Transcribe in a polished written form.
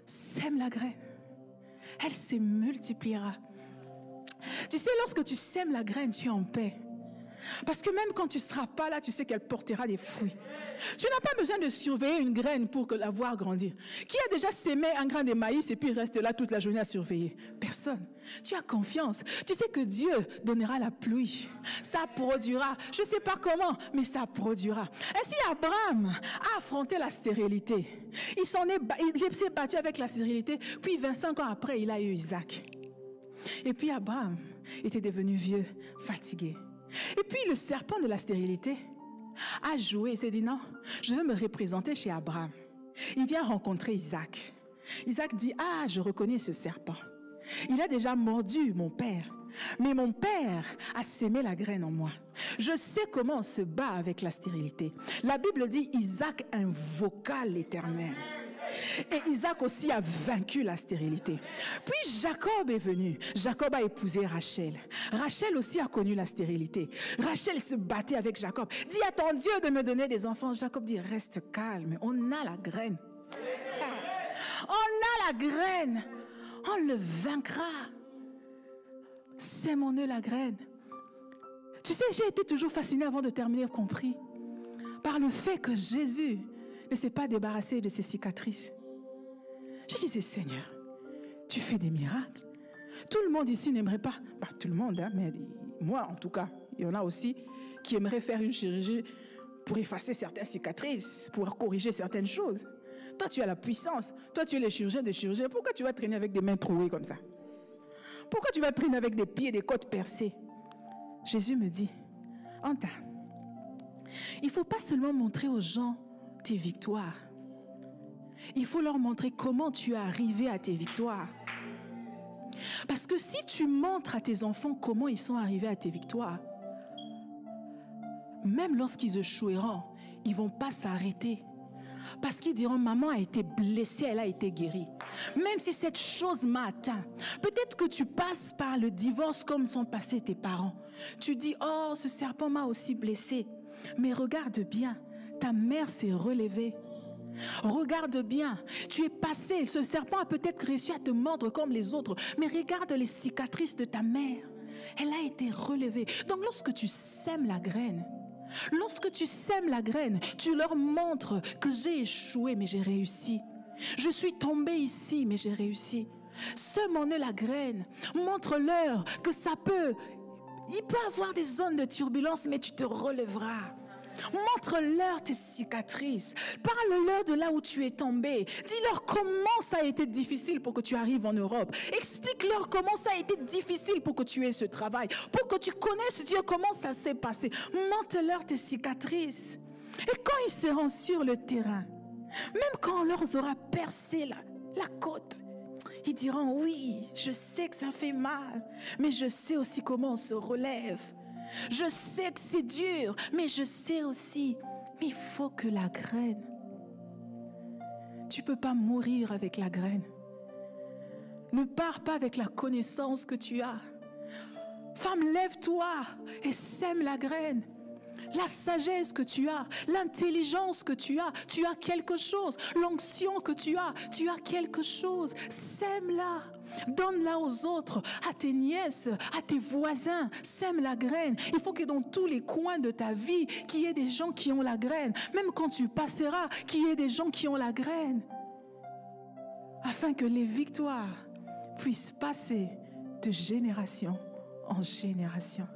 sème la graine. Elle se multipliera. Tu sais, lorsque tu sèmes la graine, tu es en paix. Parce que même quand tu ne seras pas là, tu sais qu'elle portera des fruits. Tu n'as pas besoin de surveiller une graine pour la voir grandir. Qui a déjà sémé un grain de maïs et puis reste là toute la journée à surveiller? Personne. Tu as confiance. Tu sais que Dieu donnera la pluie. Ça produira. Je ne sais pas comment, mais ça produira. Ainsi, Abraham a affronté la stérilité. Il s'est battu avec la stérilité. Puis 25 ans après, il a eu Isaac. Et puis Abraham était devenu vieux, fatigué. Et puis le serpent de la stérilité a joué et s'est dit non, je veux me représenter chez Abraham. Il vient rencontrer Isaac. Isaac dit, ah, je reconnais ce serpent. Il a déjà mordu mon père. Mais mon père a sémé la graine en moi. Je sais comment on se bat avec la stérilité. La Bible dit, Isaac invoqua l'Éternel. Et Isaac aussi a vaincu la stérilité. Puis Jacob est venu. Jacob a épousé Rachel. Rachel aussi a connu la stérilité. Rachel se battait avec Jacob. Dis à ton Dieu de me donner des enfants. Jacob dit, reste calme. On a la graine. On a la graine. On le vaincra. Sèmons-nous la graine. Tu sais, j'ai été toujours fascinée avant de terminer, compris, par le fait que Jésus ne s'est pas débarrassé de ses cicatrices. Je disais, Seigneur, tu fais des miracles. Tout le monde ici n'aimerait pas, tout le monde, hein, mais moi en tout cas, il y en a aussi qui aimeraient faire une chirurgie pour effacer certaines cicatrices, pour corriger certaines choses. Toi, tu as la puissance. Toi, tu es le chirurgien de chirurgien. Pourquoi tu vas traîner avec des mains trouées comme ça? Pourquoi tu vas traîner avec des pieds et des côtes percées? Jésus me dit, Anta, il ne faut pas seulement montrer aux gens tes victoires. Il faut leur montrer comment tu es arrivé à tes victoires. Parce que si tu montres à tes enfants comment ils sont arrivés à tes victoires, même lorsqu'ils échoueront, ils ne vont pas s'arrêter. Parce qu'ils diront, maman a été blessée, elle a été guérie. Même si cette chose m'a atteint. Peut-être que tu passes par le divorce comme sont passés tes parents. Tu dis, oh, ce serpent m'a aussi blessée. Mais regarde bien, ta mère s'est relevée. Regarde bien, tu es passé. Ce serpent a peut-être réussi à te mordre comme les autres. Mais regarde les cicatrices de ta mère. Elle a été relevée. Donc lorsque tu sèmes la graine, tu leur montres que j'ai échoué, mais j'ai réussi. Je suis tombée ici, mais j'ai réussi. Sème-en-eux la graine. Montre-leur que il peut y avoir des zones de turbulence, mais tu te relèveras. Montre-leur tes cicatrices. Parle-leur de là où tu es tombé. Dis-leur comment ça a été difficile pour que tu arrives en Europe. Explique-leur comment ça a été difficile pour que tu aies ce travail. Pour que tu connaisses Dieu, comment ça s'est passé. Montre-leur tes cicatrices. Et quand ils seront sur le terrain, même quand on leur aura percé la côte, ils diront, oui, je sais que ça fait mal, mais je sais aussi comment on se relève. Je sais que c'est dur, mais je sais aussi, mais il faut que la graine. Tu ne peux pas mourir avec la graine. Ne pars pas avec la connaissance que tu as. Femme, lève-toi et sème la graine. La sagesse que tu as, l'intelligence que tu as quelque chose. L'onction que tu as quelque chose. Sème-la, donne-la aux autres, à tes nièces, à tes voisins. Sème la graine. Il faut que dans tous les coins de ta vie, qu'il y ait des gens qui ont la graine. Même quand tu passeras, qu'il y ait des gens qui ont la graine. Afin que les victoires puissent passer de génération en génération.